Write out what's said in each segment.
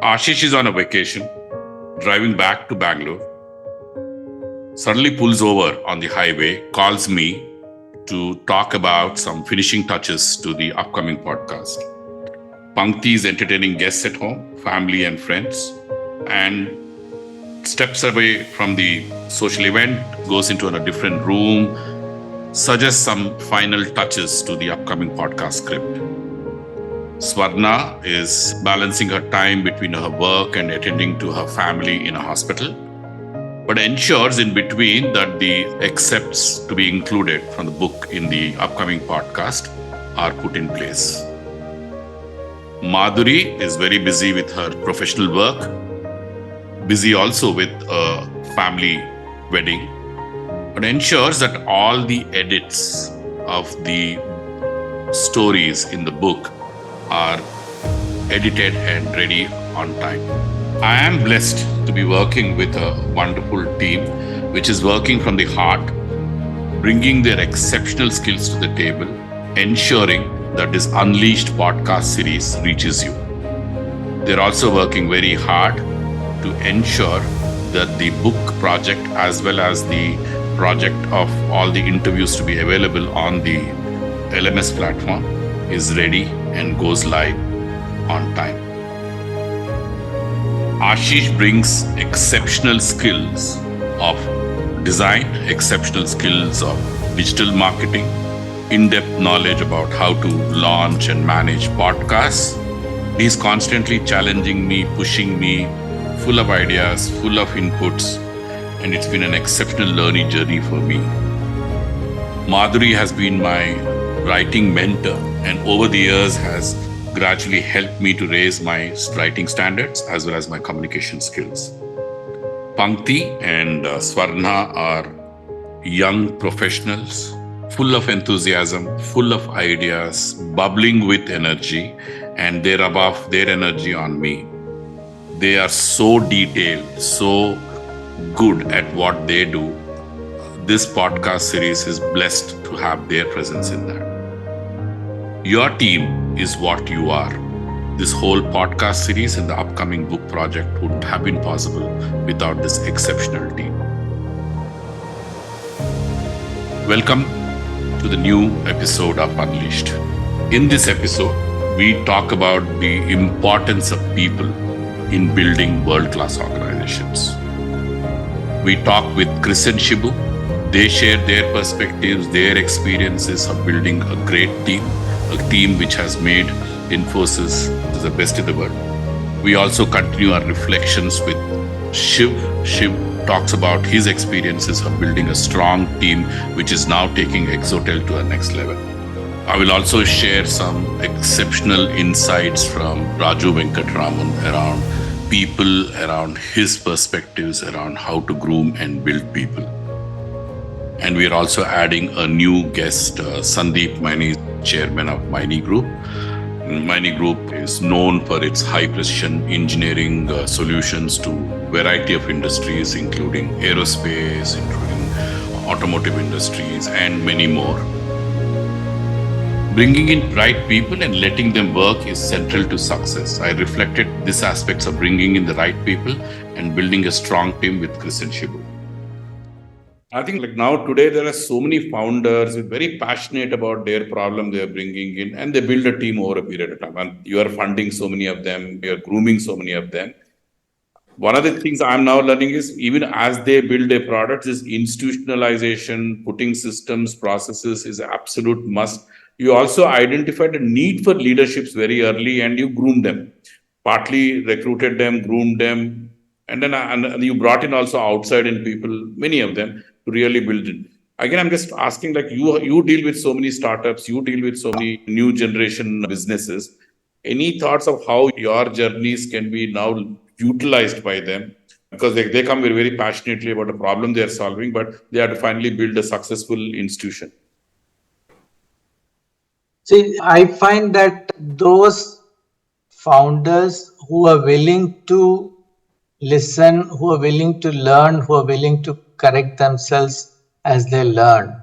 Ashish is on a vacation, driving back to Bangalore. Suddenly pulls over on the highway, calls me to talk about some finishing touches to the upcoming podcast. Pankti is entertaining guests at home, family and friends, and steps away from the social event, goes into a different room, suggests some final touches to the upcoming podcast script. Swarna is balancing her time between her work and attending to her family in a hospital, but ensures in between that the excerpts to be included from the book in the upcoming podcast are put in place. Madhuri is very busy with her professional work, busy also with a family wedding, but ensures that all the edits of the stories in the book are edited and ready on time. I am blessed to be working with a wonderful team which is working from the heart, bringing their exceptional skills to the table, ensuring that this Unleashed podcast series reaches you. They're also working very hard to ensure that the book project as well as the project of all the interviews to be available on the LMS platform is ready and goes live on time. Ashish brings exceptional skills of design, exceptional skills of digital marketing, in-depth knowledge about how to launch and manage podcasts. He's constantly challenging me, pushing me, full of ideas, full of inputs, and it's been an exceptional learning journey for me. Madhuri has been my writing mentor and over the years has gradually helped me to raise my writing standards as well as my communication skills. Pankti and Swarna are young professionals, full of enthusiasm, full of ideas, bubbling with energy, and they're above their energy on me. They are so detailed, so good at what they do. This podcast series is blessed to have their presence in that. Your team is what you are. This whole podcast series and the upcoming book project wouldn't have been possible without this exceptional team. Welcome to the new episode of Unleashed. In this episode, we talk about the importance of people in building world-class organizations. We talk with Kris and Shibu. They share their perspectives, their experiences of building a great team, a team which has made Infosys the best in the world. We also continue our reflections with Shiv. Shiv talks about his experiences of building a strong team which is now taking Exotel to a next level. I will also share some exceptional insights from Raju Venkataraman around people, around his perspectives around how to groom and build people. And we are also adding a new guest, Sandeep Maini, chairman of Maini Group. Maini Group is known for its high precision engineering solutions to variety of industries, including aerospace, including automotive industries, and many more. Bringing in right people and letting them work is central to success. I reflected these aspects of bringing in the right people and building a strong team with Kris and Shibu. I think like now today there are so many founders who are very passionate about their problem they are bringing in and they build a team over a period of time. And you are funding so many of them, you are grooming so many of them. One of the things I'm now learning is even as they build their products, this institutionalization, putting systems, processes is an absolute must. You also identified the need for leaderships very early and you groomed them, partly recruited them, groomed them, and then and you brought in also outside in people, many of them, to really build it. Again, I'm just asking, like you deal with so many startups, you deal with so many new generation businesses. Any thoughts of how your journeys can be now utilized by them? Because they come very, very passionately about the problem they are solving, but they have to finally build a successful institution. See, I find that those founders who are willing to listen, who are willing to learn, who are willing to correct themselves as they learn,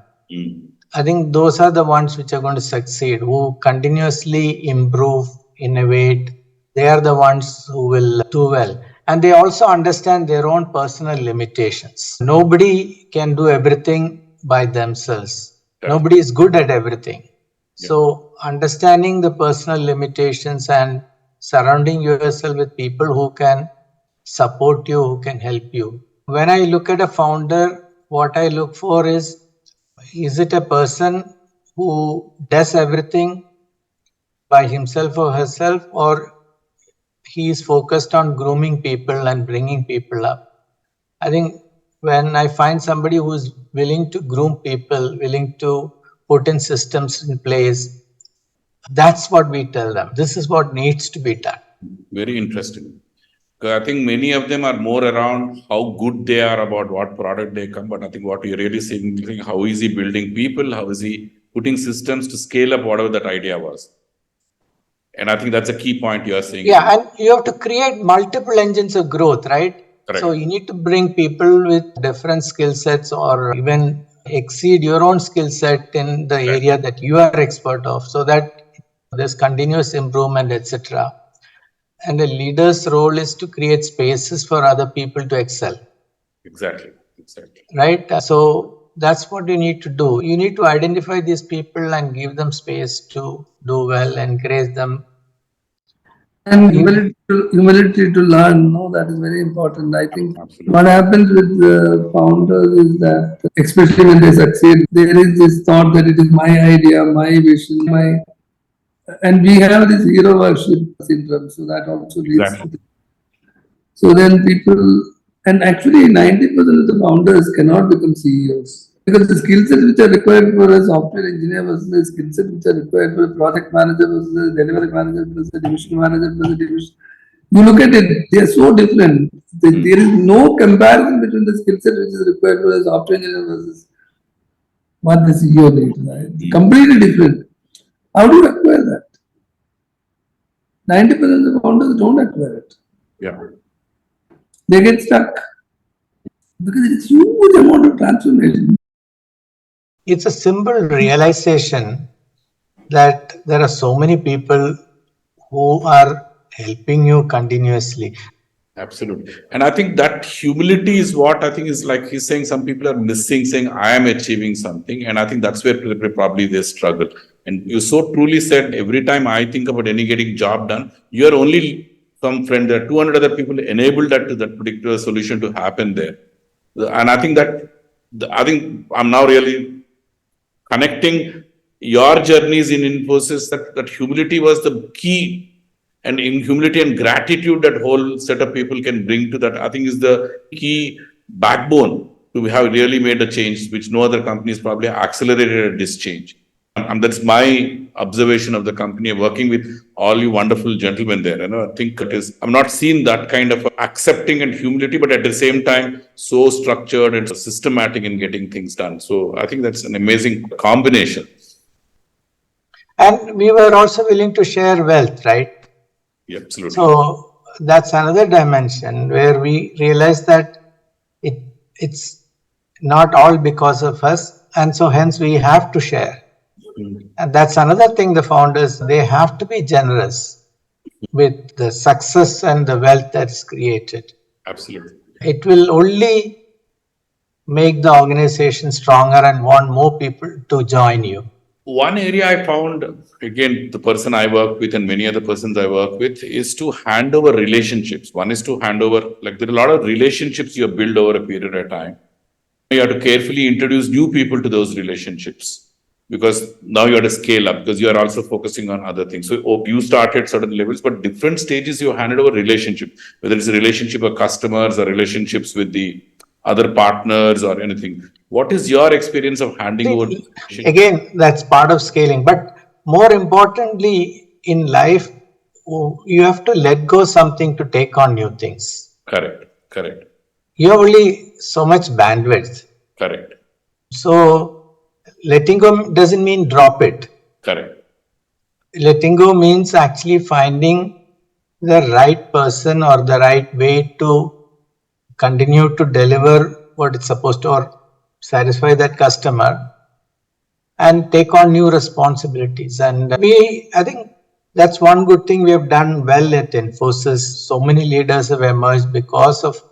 I think those are the ones which are going to succeed, who continuously improve, innovate, they are the ones who will do well. And they also understand their own personal limitations. Nobody can do everything by themselves. Yeah. Nobody is good at everything. Yeah. So understanding the personal limitations and surrounding yourself with people who can support you, who can help you. When I look at a founder, what I look for is it a person who does everything by himself or herself, or he is focused on grooming people and bringing people up? I think when I find somebody who is willing to groom people, willing to put in systems in place, that's what we tell them. This is what needs to be done. Very interesting. I think many of them are more around how good they are about what product they come. But I think what you're really saying, how is he building people? How is he putting systems to scale up whatever that idea was? And I think that's a key point you're saying. Yeah, and you have to create multiple engines of growth, right? Correct. So you need to bring people with different skill sets or even exceed your own skill set in the area that you are expert of, so that there's continuous improvement, etc. And the leader's role is to create spaces for other people to excel. Exactly. Right? So that's what you need to do. You need to identify these people and give them space to do well, encourage them. And humility to learn, no, that is very important. I think absolutely. What happens with the founders is that, especially when they succeed, there is this thought that it is my idea, my vision, and we have this hero worship syndrome, so that also leads to this. So then people, and actually 90% of the founders cannot become CEOs. Because the skill sets which are required for a software engineer versus the skill sets which are required for a project manager versus a delivery manager versus a division manager versus a division. You look at it, they are so different. There is no comparison between the skill set which is required for a software engineer versus what the CEO needs. Right? Completely different. How do you acquire that? 90% of the founders don't acquire it. Yeah. They get stuck because it's huge amount of transformation. It's a simple realization that there are so many people who are helping you continuously. Absolutely. And I think that humility is what I think is like he's saying some people are missing, saying I am achieving something. And I think that's where probably they struggle. And you so truly said, every time I think about any getting job done, you're only some friend, there are 200 other people enabled that to that particular solution to happen there. And I think I'm now really connecting your journeys in Infosys, that humility was the key, and in humility and gratitude that whole set of people can bring to that, I think is the key backbone to have really made a change, which no other companies probably accelerated this change. And that's my observation of the company, working with all you wonderful gentlemen there. I think I've not seen that kind of accepting and humility, but at the same time, so structured and systematic in getting things done. So I think that's an amazing combination. And we were also willing to share wealth, right? Yeah, absolutely. So that's another dimension where we realize that it's not all because of us, and so hence we have to share. And that's another thing, the founders, they have to be generous with the success and the wealth that's created. Absolutely. It will only make the organization stronger and want more people to join you. One area I found, again, the person I work with and many other persons I work with, is to hand over relationships. One is to hand over, like there are a lot of relationships you build over a period of time. You have to carefully introduce new people to those relationships, because now you have to scale up, because you are also focusing on other things. So you start at certain levels, but different stages you handed over relationship, whether it's a relationship with customers or relationships with the other partners or anything. What is your experience of handing over? Again, that's part of scaling. But more importantly, in life, you have to let go something to take on new things. Correct. You have only so much bandwidth. Correct. So letting go doesn't mean drop it. Correct. Letting go means actually finding the right person or the right way to continue to deliver what it's supposed to, or satisfy that customer and take on new responsibilities. And I think That's one good thing we have done well at Infosys. So many leaders have emerged because of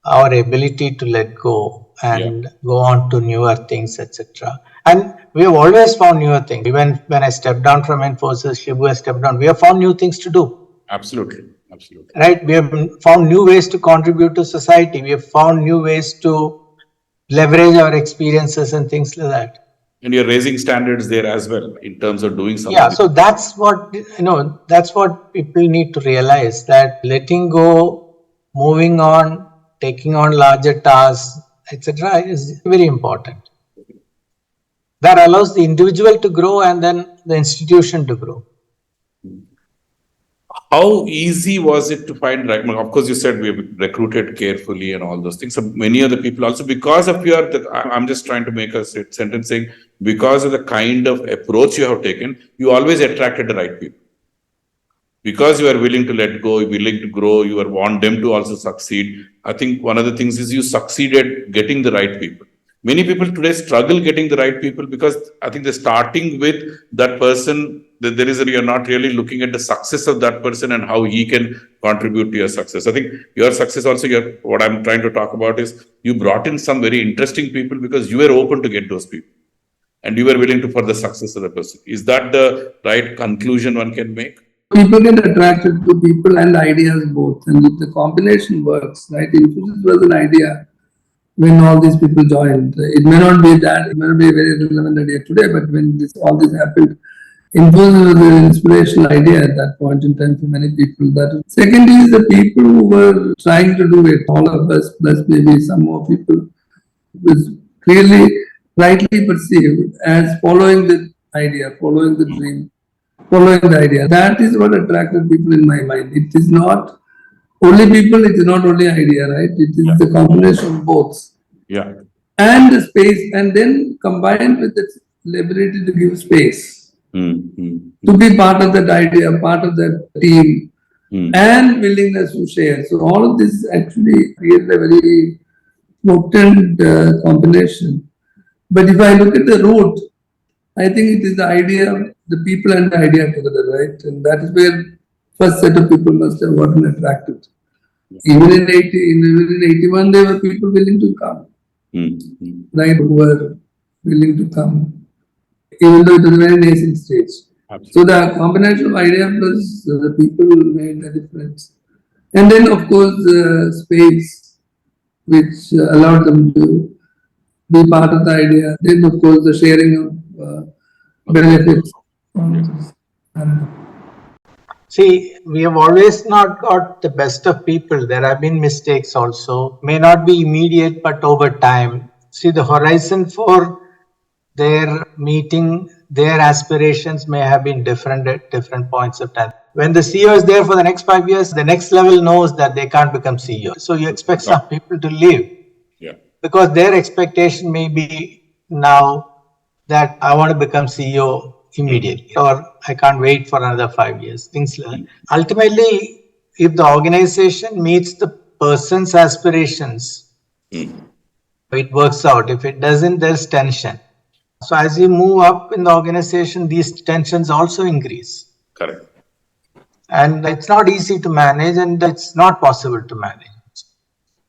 our ability to let go and go on to newer things, etc. And we have always found newer things. Even when I stepped down from Infosys, Shibu has stepped down, we have found new things to do. Absolutely. Absolutely. Right? We have found new ways to contribute to society. We have found new ways to leverage our experiences and things like that. And you're raising standards there as well in terms of doing something. Yeah, so that's what, that's what people need to realize, that letting go, moving on, taking on larger tasks, etc. is very important. That allows the individual to grow and then the institution to grow. How easy was it to find right? Of course, you said we have recruited carefully and all those things. So many other people also, because of I'm just trying to make a sentence saying, because of the kind of approach you have taken, you always attracted the right people. Because you are willing to let go, willing to grow, you want them to also succeed. I think one of the things is you succeeded getting the right people. Many people today struggle getting the right people because I think they're starting with that person. You're not really looking at the success of that person and how he can contribute to your success. I think your success also, what I'm trying to talk about is you brought in some very interesting people because you were open to get those people and you were willing to for the success of the person. Is that the right conclusion one can make? People get attracted to people and ideas both, and if the combination works, right? Infosys was an idea when all these people joined. It may not be a very relevant idea today, but when all this happened, Infosys was an inspirational idea at that point in time for many people. Second is the people who were trying to do it, all of us, plus maybe some more people, was clearly rightly perceived as following the idea, following the dream, following the idea. That is what attracted people in my mind. It is not only people, it is not only idea, right? It is the combination of both. Yeah. And the space, and then combined with the ability to give space. To be part of that idea, part of that team, and willingness to share. So all of this actually creates a very potent combination. But if I look at the root, I think it is the idea, the people and the idea together, right? And that is where first set of people must have gotten attracted. Even in 81, there were people willing to come, right? Who were willing to come, even though it was a very nascent stage. Absolutely. So the combination of idea plus the people made a difference. And then, of course, space, which allowed them to be part of the idea. Then, of course, the sharing of benefits. See, we have always not got the best of people. There have been mistakes also. May not be immediate, but over time. See, the horizon for their meeting, their aspirations may have been different at different points of time. When the CEO is there for the next 5 years, the next level knows that they can't become CEO. So you expect some people to leave. Yeah. Because their expectation may be now that I want to become CEO immediately, or I can't wait for another 5 years, things like that. Ultimately, if the organization meets the person's aspirations, it works out. If it doesn't, there's tension. So as you move up in the organization, these tensions also increase. Correct. And it's not easy to manage, and it's not possible to manage.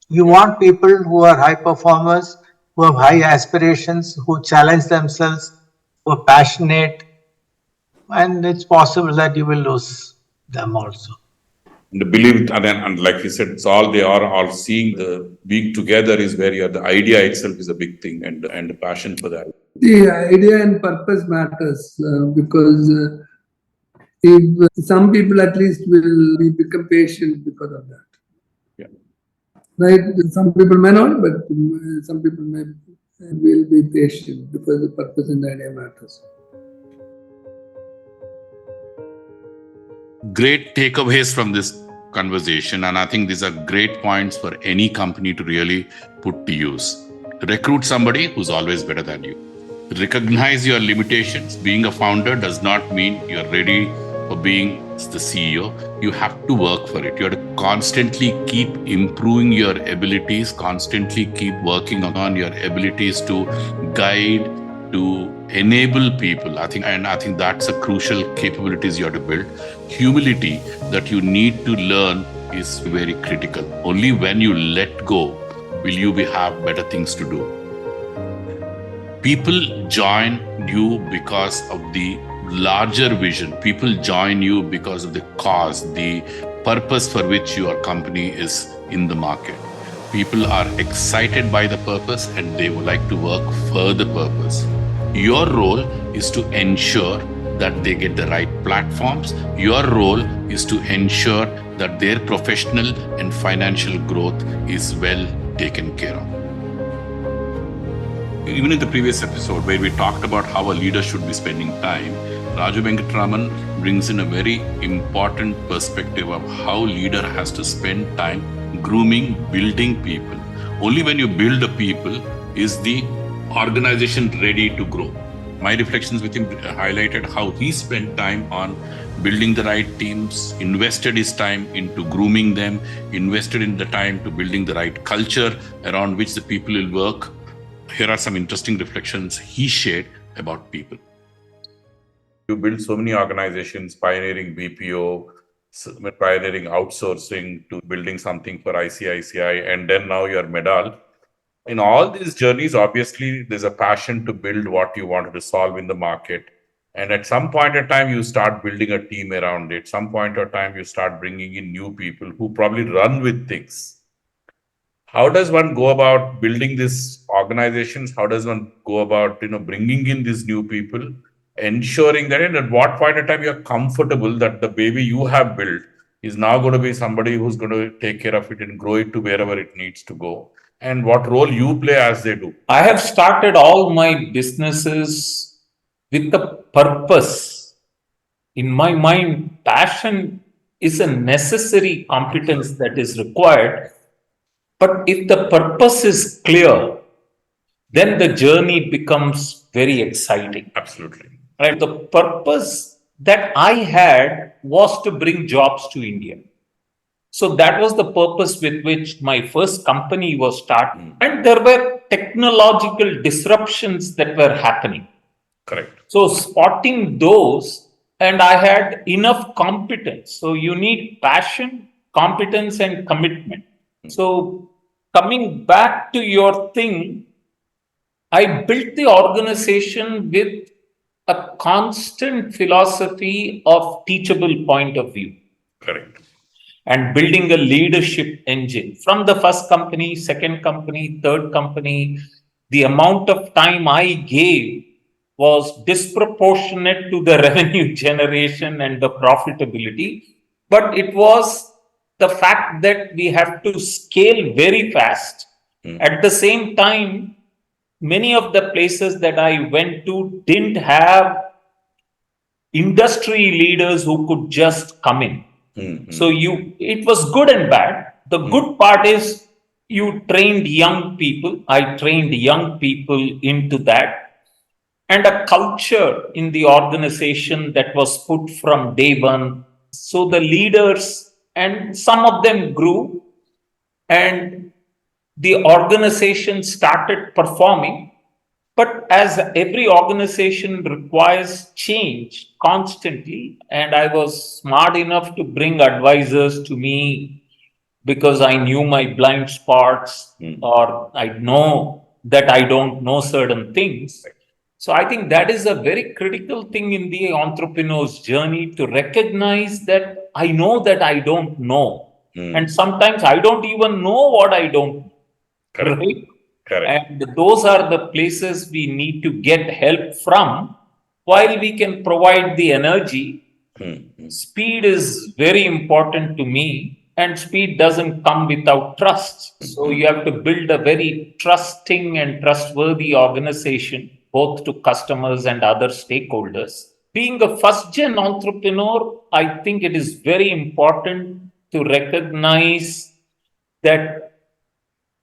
You want people who are high performers, who have high aspirations, who challenge themselves, who are passionate, and it's possible that you will lose them also. The belief, and like you said, it's they are all seeing the being together is where the idea itself is a big thing, and the passion for that. The idea and purpose matters because if some people at least will become patient because of that. Yeah. Right? Some people may not, but some people will be patient because the purpose and the idea matters. Great takeaways from this conversation, and I think these are great points for any company to really put to use. Recruit somebody who's always better than you. Recognize your limitations. Being a founder does not mean you're ready for being the CEO. You have to work for it. You have to constantly keep improving your abilities, constantly keep working on your abilities to guide, to enable people. I think that's a crucial capabilities you have to build. Humility that you need to learn is very critical. Only when you let go will you have better things to do. People join you because of the larger vision. People join you because of the cause, the purpose for which your company is in the market. People are excited by the purpose and they would like to work for the purpose. Your role is to ensure that they get the right platforms. Your role is to ensure that their professional and financial growth is well taken care of. Even in the previous episode where we talked about how a leader should be spending time, Raju Venkataraman brings in a very important perspective of how leader has to spend time grooming, building people. Only when you build the people is the organization ready to grow. My reflections with him highlighted how he spent time on building the right teams, invested his time into grooming them, invested in the time to building the right culture around which the people will work. Here are some interesting reflections he shared about people. You build so many organizations, pioneering BPO, pioneering outsourcing to building something for ICICI, and then now you're Medall. In all these journeys, obviously, there's a passion to build what you wanted to solve in the market. And at some point in time, you start building a team around it. Some point of time, you start bringing in new people who probably run with things. How does one go about building these organizations? How does one go about, bringing in these new people, ensuring that at what point in time you're comfortable that the baby you have built is now going to be somebody who's going to take care of it and grow it to wherever it needs to go, and what role you play as they do? I have started all my businesses with the purpose. In my mind, passion is a necessary competence that is required. But if the purpose is clear, then the journey becomes very exciting. Absolutely. And the purpose that I had was to bring jobs to India. So that was the purpose with which my first company was started. And there were technological disruptions that were happening. Correct. So spotting those, and I had enough competence. So you need passion, competence, and commitment. So coming back to your thing, I built the organization with a constant philosophy of teachable point of view. Correct. And building a leadership engine. From the first company, second company, third company, the amount of time I gave was disproportionate to the revenue generation and the profitability. But it was the fact that we have to scale very fast. At the same time, many of the places that I went to didn't have industry leaders who could just come in. So it was good and bad. The good part is you trained young people. I trained young people into that. And a culture in the organization that was put from day one. So the leaders, and some of them grew, and the organization started performing. But as every organization requires change constantly, and I was smart enough to bring advisors to me because I knew my blind spots, or I know that I don't know certain things. So I think that is a very critical thing in the entrepreneur's journey, to recognize that I know that I don't know. And sometimes I don't even know what I don't know. Correct. Right? Correct. And those are the places we need to get help from, while we can provide the energy. Speed is very important to me, and speed doesn't come without trust. So you have to build a very trusting and trustworthy organization, both to customers and other stakeholders. Being a first-gen entrepreneur, I think it is very important to recognize that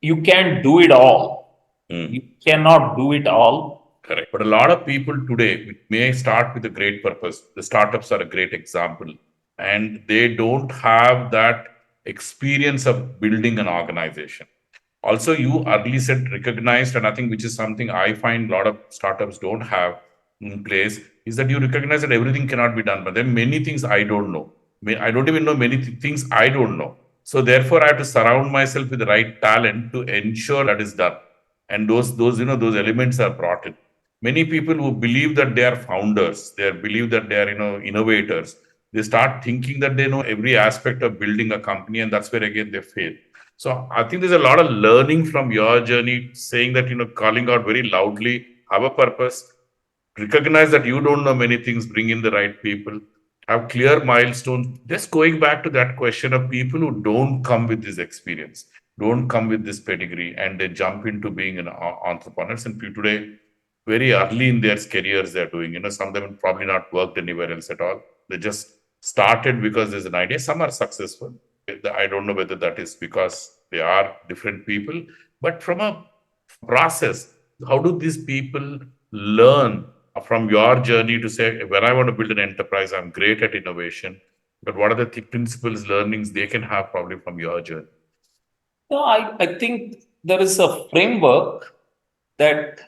you can't do it all. You cannot do it all. Correct. But a lot of people today may start with a great purpose. The startups are a great example. And they don't have that experience of building an organization. Also, you early said recognized, and I think which is something I find a lot of startups don't have in place, is that you recognize that everything cannot be done. But there are many things I don't know. I don't even know many things I don't know. So therefore, I have to surround myself with the right talent to ensure that is done. And those elements are brought in. Many people who believe that they are founders, they believe that they are innovators, they start thinking that they know every aspect of building a company, and that's where again they fail. So I think there's a lot of learning from your journey, saying that, calling out very loudly, have a purpose, recognize that you don't know many things, bring in the right people, have clear milestones. Just going back to that question of people who don't come with this experience, don't come with this pedigree, and they jump into being an entrepreneur. And people today, very early in their careers, they're doing, some of them have probably not worked anywhere else at all. They just started because there's an idea. Some are successful. I don't know whether that is because they are different people, but from a process, how do these people learn from your journey to say, when I want to build an enterprise, I'm great at innovation, but what are the principles, learnings they can have probably from your journey? No, I think there is a framework that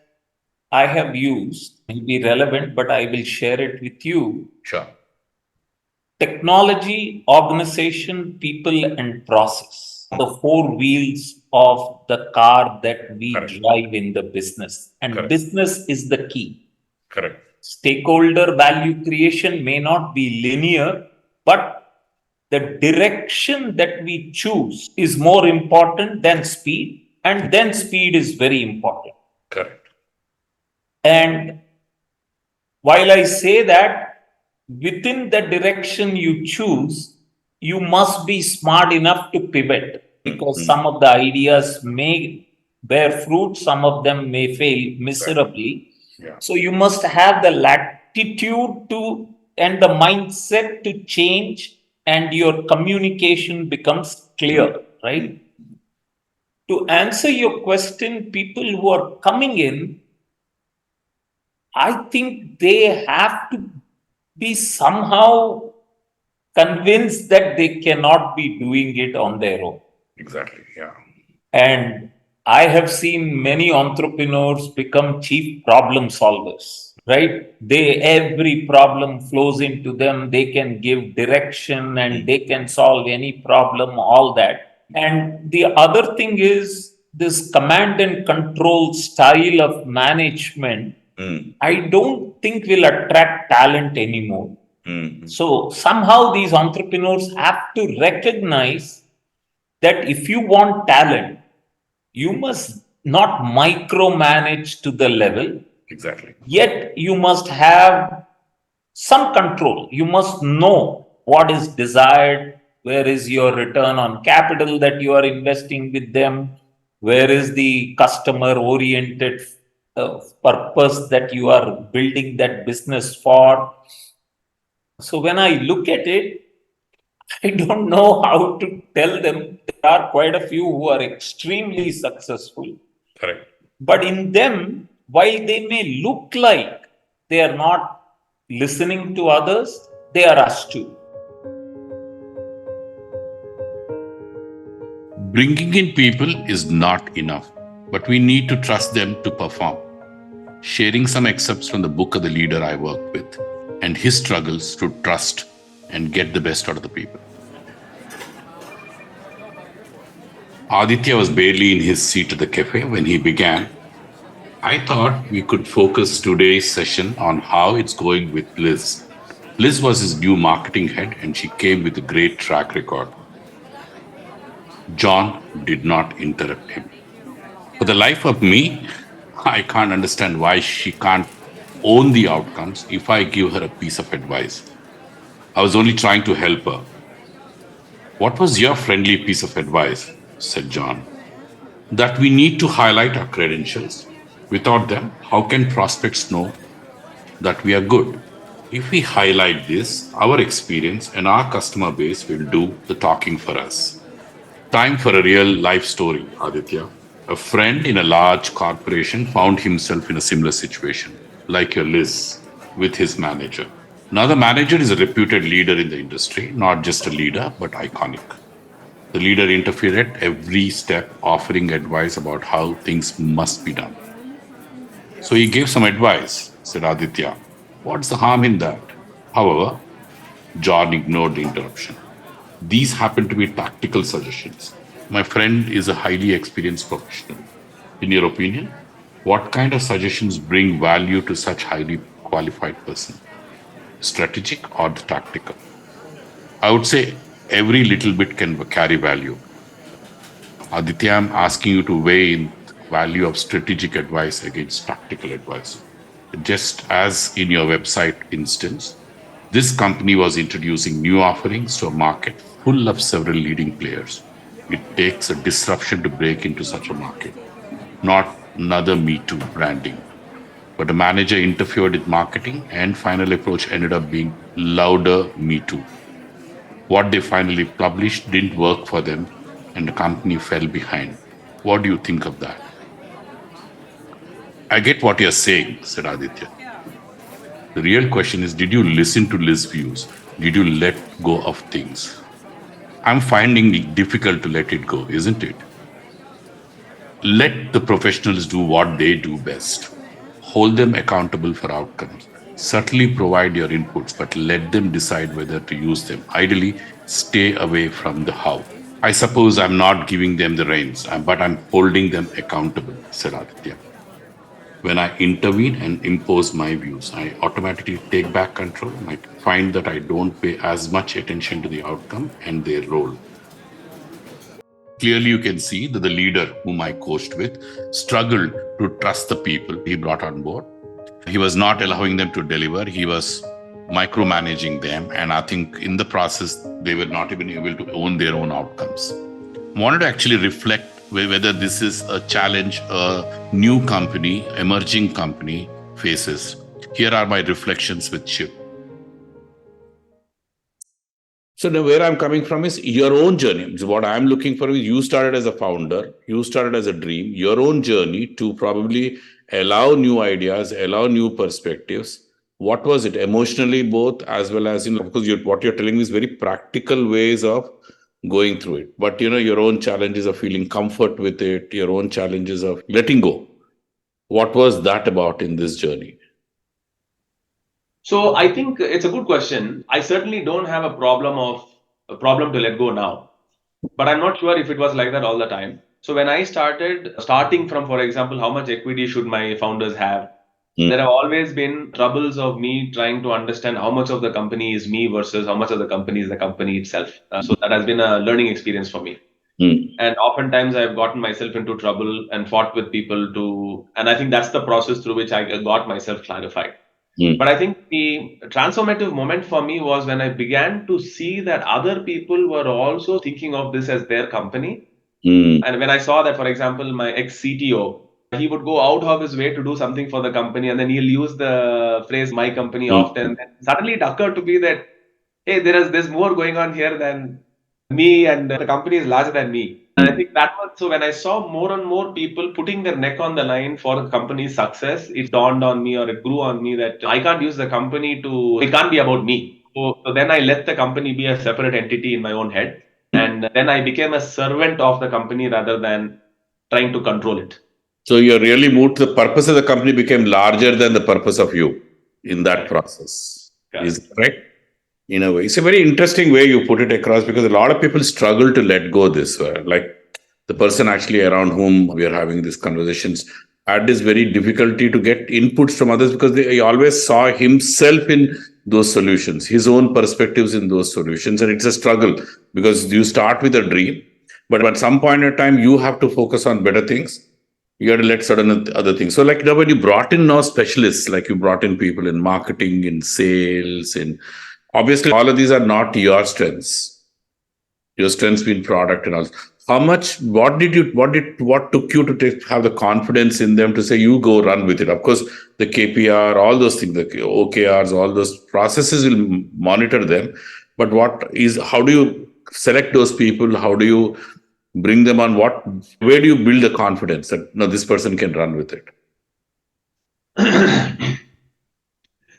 I have used, may be relevant, but I will share it with you. Sure. Technology, organization, people, and process. The four wheels of the car that we Correct. drive in the business. And Correct. business is the key. Correct. Stakeholder value creation may not be linear, but the direction that we choose is more important than speed. And then speed is very important. Correct. And while I say that, within the direction you choose, you must be smart enough to pivot, because some of the ideas may bear fruit, some of them may fail miserably. Yeah. So you must have the latitude to and the mindset to change, and your communication becomes clear, right? To answer your question, people who are coming in, I think they have to be somehow convinced that they cannot be doing it on their own. Exactly. Yeah. And I have seen many entrepreneurs become chief problem solvers, right? Every problem flows into them. They can give direction and they can solve any problem, all that. And the other thing is this command and control style of management, I don't think will attract talent anymore. So somehow these entrepreneurs have to recognize that if you want talent, you must not micromanage to the level. Exactly. Yet you must have some control. You must know what is desired, where is your return on capital that you are investing with them, where is the customer oriented purpose that you are building that business for. So when I look at it, I don't know how to tell them. There are quite a few who are extremely successful. Correct. But in them, while they may look like they are not listening to others, they are astute. Bringing in people is not enough, but we need to trust them to perform. Sharing some excerpts from the book of the leader I worked with and his struggles to trust and get the best out of the people. Aditya was barely in his seat at the cafe when he began. I thought we could focus today's session on how it's going with Liz. Liz was his new marketing head and she came with a great track record. John did not interrupt him. For the life of me, I can't understand why she can't own the outcomes if I give her a piece of advice. I was only trying to help her. What was your friendly piece of advice? Said John. That we need to highlight our credentials. Without them, how can prospects know that we are good? If we highlight this, our experience and our customer base will do the talking for us. Time for a real life story, Aditya. A friend in a large corporation found himself in a similar situation, like your Liz, with his manager. Now, the manager is a reputed leader in the industry, not just a leader, but iconic. The leader interfered at every step, offering advice about how things must be done. So he gave some advice, said Aditya. What's the harm in that? However, John ignored the interruption. These happen to be tactical suggestions. My friend is a highly experienced professional. In your opinion, what kind of suggestions bring value to such highly qualified person? Strategic or the tactical? I would say every little bit can carry value. Aditya, I'm asking you to weigh in the value of strategic advice against tactical advice. Just as in your website instance, this company was introducing new offerings to a market full of several leading players. It takes a disruption to break into such a market, not another Me Too branding. But the manager interfered with marketing, and final approach ended up being louder Me Too. What they finally published didn't work for them, and the company fell behind. What do you think of that? I get what you're saying, said Aditya. The real question is, did you listen to Liz's views? Did you let go of things? I'm finding it difficult to let it go, isn't it? Let the professionals do what they do best. Hold them accountable for outcomes. Certainly provide your inputs, but let them decide whether to use them. Ideally, stay away from the how. I suppose I'm not giving them the reins, but I'm holding them accountable, said Aditya. When I intervene and impose my views, I automatically take back control. I find that I don't pay as much attention to the outcome and their role. Clearly, you can see that the leader whom I coached with struggled to trust the people he brought on board. He was not allowing them to deliver. He was micromanaging them. And I think in the process, they were not even able to own their own outcomes. I wanted to actually reflect whether this is a challenge a new company, emerging company faces. Here are my reflections with Shiv. So now where I'm coming from is your own journey. So what I'm looking for is you started as a founder, you started as a dream, your own journey to probably allow new ideas, allow new perspectives. What was it emotionally both as well as, because what you're telling me is very practical ways of going through it. But, your own challenges of feeling comfort with it, your own challenges of letting go. What was that about in this journey? So I think it's a good question. I certainly don't have a problem to let go now, but I'm not sure if it was like that all the time. So when I starting from, for example, how much equity should my founders have? There have always been troubles of me trying to understand how much of the company is me versus how much of the company is the company itself. So that has been a learning experience for me. And oftentimes I've gotten myself into trouble and fought with people and I think that's the process through which I got myself clarified. But I think the transformative moment for me was when I began to see that other people were also thinking of this as their company. And when I saw that, for example, my ex-CTO, he would go out of his way to do something for the company and then he'll use the phrase my company often. And suddenly it occurred to me that, hey, there's more going on here than me and the company is larger than me. And I think that was, so when I saw more and more people putting their neck on the line for the company's success, it dawned on me or it grew on me that I can't use the company it can't be about me. So then I let the company be a separate entity in my own head. And then I became a servant of the company rather than trying to control it. So you really moved, the purpose of the company became larger than the purpose of you in that process. Is that right? In a way, it's a very interesting way you put it across because a lot of people struggle to let go this way. Like the person actually around whom we are having these conversations had this very difficulty to get inputs from others because he always saw himself in those solutions, his own perspectives in those solutions. And it's a struggle because you start with a dream, but at some point in time, you have to focus on better things. You have to let certain other things. So like when you brought in now specialists, like you brought in people in marketing, in sales, obviously, all of these are not your strengths. Your strengths being product and all. What took you to have the confidence in them to say, you go run with it? Of course, the KPR, all those things, the OKRs, all those processes will monitor them. But how do you select those people? How do you bring them on? Where do you build the confidence that, no, this person can run with it?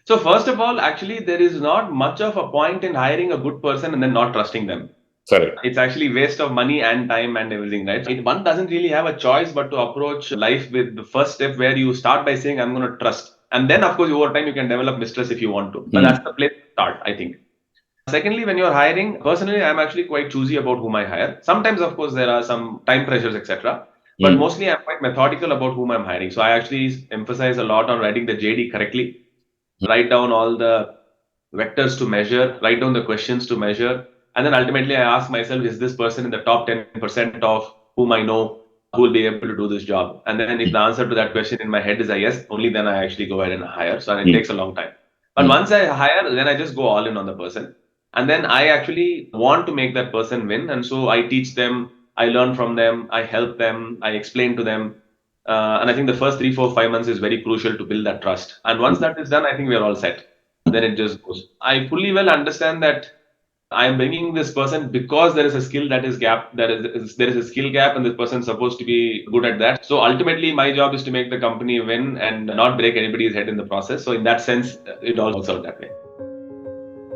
So first of all, actually, there is not much of a point in hiring a good person and then not trusting them. Correct. It's actually waste of money and time and everything, right? One doesn't really have a choice but to approach life with the first step where you start by saying, I'm going to trust. And then, of course, over time, you can develop mistrust if you want to. But that's the place to start, I think. Secondly, when you're hiring, personally, I'm actually quite choosy about whom I hire. Sometimes, of course, there are some time pressures, etc. But mostly, I'm quite methodical about whom I'm hiring. So I actually emphasize a lot on writing the JD correctly, write down all the vectors to measure, write down the questions to measure. And then ultimately, I ask myself, is this person in the top 10% of whom I know who will be able to do this job? And then if the answer to that question in my head is a yes, only then I actually go ahead and hire. So it takes a long time. But once I hire, then I just go all in on the person. And then I actually want to make that person win. And so I teach them, I learn from them, I help them, I explain to them. And I think the first 3, 4, 5 months is very crucial to build that trust. And once that is done, I think we are all set. Then it just goes. I fully well understand that I am bringing this person because there is a skill that is gap. There is a skill gap, and this person is supposed to be good at that. So ultimately, my job is to make the company win and not break anybody's head in the process. So in that sense, it all works out that way.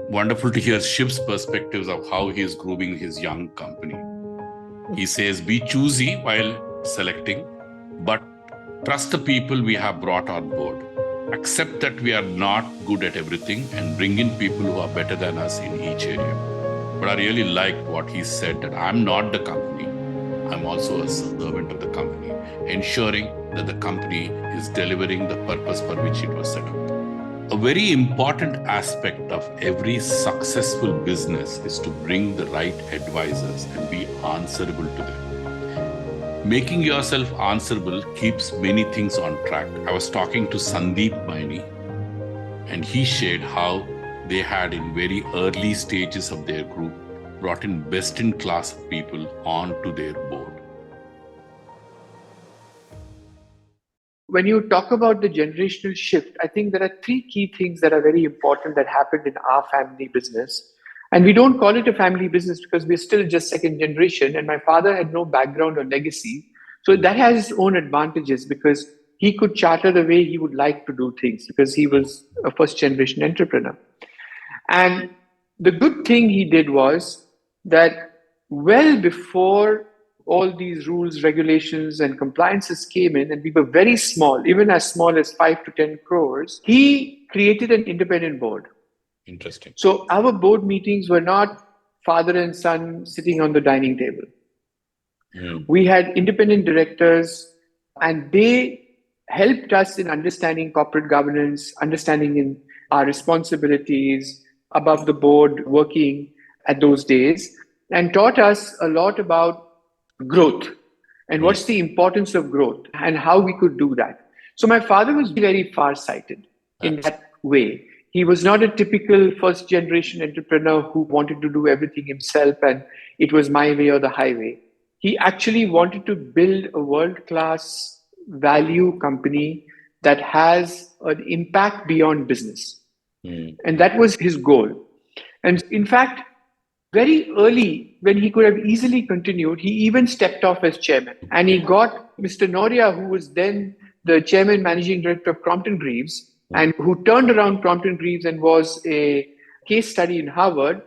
Wonderful to hear Shiv's perspectives of how he is grooming his young company. He says, be choosy while selecting, but trust the people we have brought on board. Accept that we are not good at everything and bring in people who are better than us in each area. But I really liked what he said, that I'm not the company. I'm also a servant of the company, ensuring that the company is delivering the purpose for which it was set up. A very important aspect of every successful business is to bring the right advisors and be answerable to them. Making yourself answerable keeps many things on track. I was talking to Sandeep Maini, and he shared how they had, in very early stages of their group, brought in best-in-class people onto their board. When you talk about the generational shift, I think there are 3 key things that are very important that happened in our family business. And we don't call it a family business because we're still just second generation. And my father had no background or legacy. So that has its own advantages because he could charter the way he would like to do things because he was a first generation entrepreneur. And the good thing he did was that well before all these rules, regulations, and compliances came in, and we were very small, even as small as 5 to 10 crores, he created an independent board. Interesting. So our board meetings were not father and son sitting on the dining table. We had independent directors, and they helped us in understanding corporate governance, understanding in our responsibilities above the board working at those days, and taught us a lot about growth and what's the importance of growth and how we could do that. So my father was very far-sighted in that way. He was not a typical first generation entrepreneur who wanted to do everything himself and it was my way or the highway. He actually wanted to build a world-class value company that has an impact beyond business. And that was his goal. And in fact, very early, when he could have easily continued, he even stepped off as chairman. And he got Mr. Noria, who was then the chairman managing director of Crompton Greaves, and who turned around Crompton Greaves and was a case study in Harvard,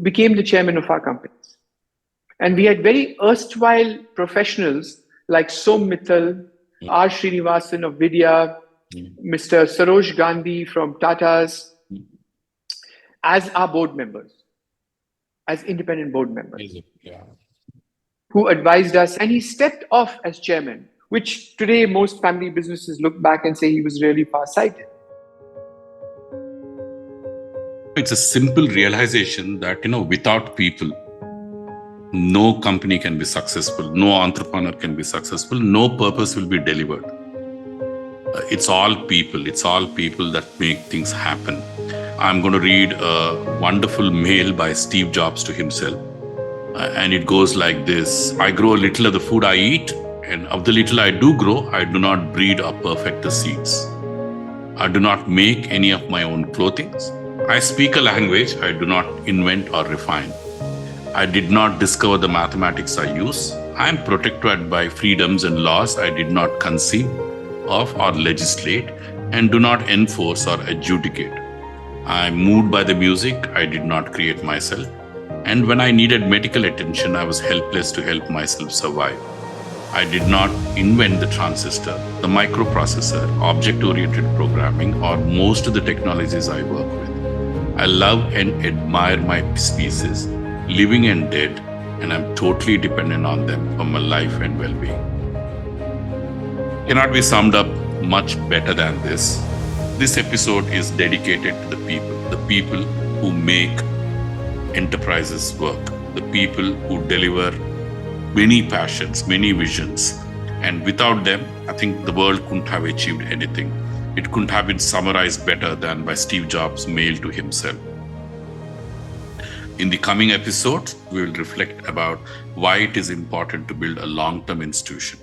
became the chairman of our companies. And we had very erstwhile professionals like Som Mittal, R. Srinivasan of Vidya, Mr. Saroj Gandhi from Tata's, as our board members, as independent board members, who advised us. And he stepped off as chairman, which today most family businesses look back and say he was really far-sighted. It's a simple realization that, without people, no company can be successful, no entrepreneur can be successful, no purpose will be delivered. It's all people that make things happen. I'm going to read a wonderful mail by Steve Jobs to himself. And it goes like this: I grow a little of the food I eat, and of the little I do grow, I do not breed or perfect the seeds. I do not make any of my own clothing. I speak a language I do not invent or refine. I did not discover the mathematics I use. I am protected by freedoms and laws I did not conceive of or legislate, and do not enforce or adjudicate. I am moved by the music I did not create myself. And when I needed medical attention, I was helpless to help myself survive. I did not invent the transistor, the microprocessor, object-oriented programming, or most of the technologies I work with. I love and admire my species, living and dead, and I'm totally dependent on them for my life and well-being. Cannot be summed up much better than this. This episode is dedicated to the people who make enterprises work, the people who deliver many passions, many visions. And without them, I think the world couldn't have achieved anything. It couldn't have been summarized better than by Steve Jobs' mail to himself. In the coming episodes, we will reflect about why it is important to build a long-term institution.